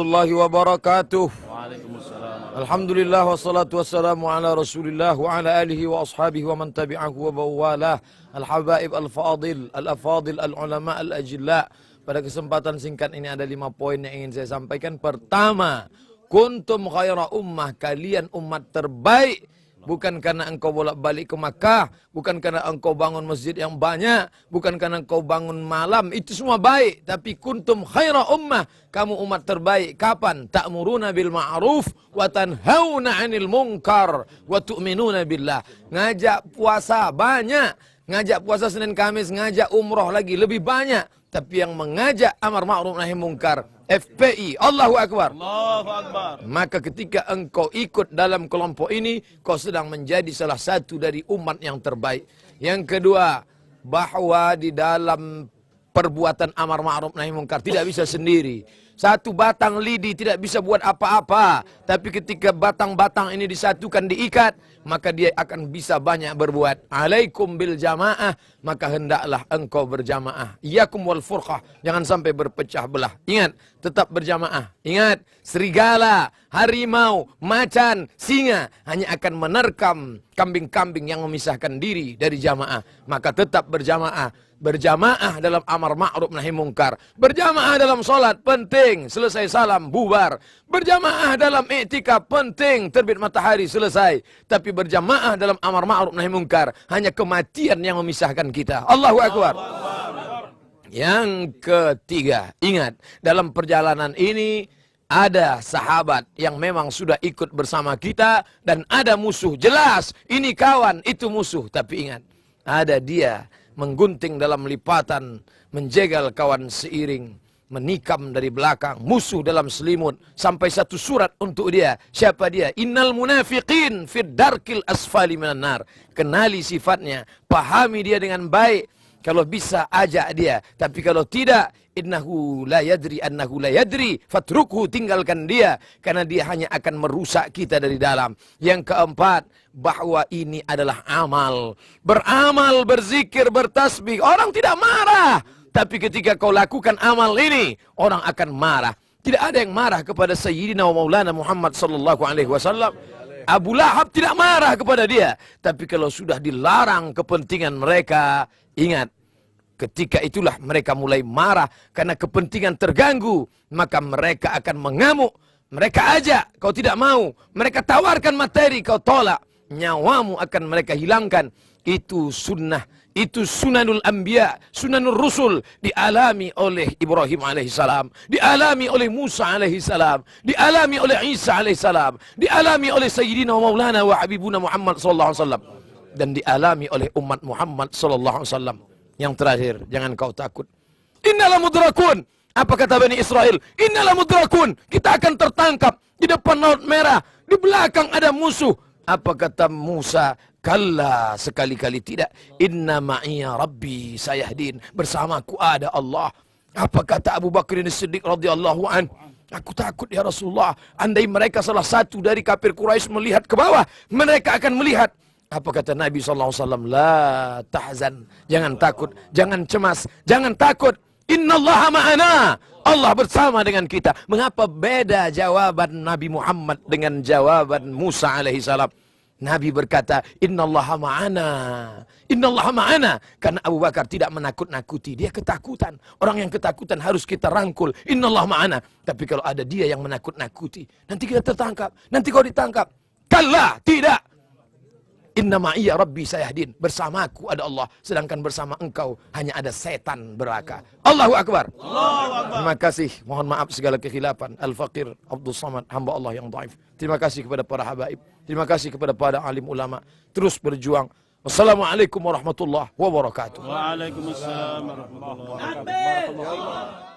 warahmatullahi wabarakatuh. Waalaikumsalam. Alhamdulillah wassalatu wassalamu ala Rasulillah wa ala alihi wa ashabihi wa man tabi'ahu wa bawalah. Al-habaib al-fadil, al-afadil, al-ulama, al-ajilla. Pada kesempatan singkat ini ada 5 poin yang ingin saya sampaikan. Pertama, kuntum khaira ummah, kalian umat terbaik. Bukan karena engkau bolak-balik ke Makkah, bukan karena engkau bangun masjid yang banyak, bukan karena engkau bangun malam, itu semua baik. Tapi kuntum khaira ummah, kamu umat terbaik. Kapan? Ta'muruna bil ma'ruf wa tanhauna 'anil munkar wa tu'minuna billah. Ngajak puasa banyak, ngajak puasa Senin Kamis, ngajak umroh lagi lebih banyak. Tapi yang mengajak amar ma'ruf nahi munkar, FPI, Allahu Akbar. Allahu Akbar. Maka ketika engkau ikut dalam kelompok ini, kau sedang menjadi salah satu dari umat yang terbaik. Yang kedua, bahwa di dalam perbuatan amar ma'ruf nahi munkar tidak bisa sendiri. Satu batang lidi tidak bisa buat apa-apa. Tapi ketika batang-batang ini disatukan, diikat, maka dia akan bisa banyak berbuat. Alaikum bil jamaah, maka hendaklah engkau berjamaah. Iyakum wal furqah, jangan sampai berpecah belah. Ingat, tetap berjamaah. Ingat, serigala, harimau, macan, singa hanya akan menerkam kambing-kambing yang memisahkan diri dari jamaah. Maka tetap berjamaah. Berjamaah dalam amar ma'ruf nahi munkar. Berjamaah dalam solat penting, selesai salam bubar. Berjamaah dalam i'tikaf penting, terbit matahari selesai. Tapi berjamaah dalam amar ma'ruf nahi munkar, hanya kematian yang memisahkan kita. Allahu Akbar. Yang ketiga, ingat, dalam perjalanan ini ada sahabat yang memang sudah ikut bersama kita, dan ada musuh. Jelas, ini kawan, itu musuh. Tapi ingat, ada dia menggunting dalam lipatan, menjegal kawan seiring, menikam dari belakang, musuh dalam selimut, sampai satu surat untuk dia. Siapa dia? Innal munafiqin fid darkil asfali minan nar. Kenali sifatnya, pahami dia dengan baik. Kalau bisa ajak dia, tapi kalau tidak, innahu la yadri annahu la yadri, fatrukhu, tinggalkan dia, karena dia hanya akan merusak kita dari dalam. Yang keempat, bahwa ini adalah amal. Beramal, berzikir, bertasbih, orang tidak marah. Tapi ketika kau lakukan amal ini, orang akan marah. Tidak ada yang marah kepada Sayyidina wa Maulana Muhammad sallallahu alaihi wasallam. Abu Lahab tidak marah kepada dia. Tapi kalau sudah dilarang kepentingan mereka, ingat, ketika itulah mereka mulai marah karena kepentingan terganggu. Maka mereka akan mengamuk. Mereka ajak, kau tidak mau. Mereka tawarkan materi, kau tolak. Nyawamu akan mereka hilangkan. Itu sunnah, itu sunanul anbiya, sunanul rusul. Dialami oleh Ibrahim alaihissalam, dialami oleh Musa alaihissalam, dialami oleh Isa alaihissalam, dialami oleh Sayyidina wa Maulana wa Habibuna Muhammad sallallahu alaihi wasallam, dan dialami oleh umat Muhammad sallallahu alaihi wasallam. Yang terakhir, jangan kau takut. Innalah mudrakun. Apa kata Bani Israel? Innalah mudrakun. Kita akan tertangkap. Di depan Laut Merah, di belakang ada musuh. Apa kata Musa? Kalla, sekali-kali tidak. Inna ma'iya rabbi sayahdin. Bersamaku ada Allah. Apa kata Abu Bakr As-Siddiq radhiyallahu an? Aku takut ya Rasulullah, andai mereka salah satu dari kafir Quraisy melihat ke bawah, mereka akan melihat. Apa kata Nabi SAW? La tahzan. Jangan takut, jangan cemas, jangan takut. Innallaha ma'ana. Allah bersama dengan kita. Mengapa beda jawaban Nabi Muhammad dengan jawaban Musa alaihissalam? Nabi berkata, Innallaha ma'ana. Innallaha ma'ana. Karena Abu Bakar tidak menakut-nakuti. Dia ketakutan. Orang yang ketakutan harus kita rangkul. Innallaha ma'ana. Tapi kalau ada dia yang menakut-nakuti, nanti kita tertangkap. Nanti kau ditangkap. Kalla, tidak. Inna ma'iya rabbi sayahdin. Bersamaku ada Allah, sedangkan bersama engkau hanya ada setan beraka. Allahu Akbar. Allahu Akbar. Terima kasih. Mohon maaf segala kekhilafan. Al-Faqir Abdul Samad, hamba Allah yang dhaif. Terima kasih kepada para habaib. Terima kasih kepada para alim ulama. Terus berjuang. Wassalamualaikum warahmatullahi wabarakatuh. Waalaikumsalam warahmatullahi wabarakatuh.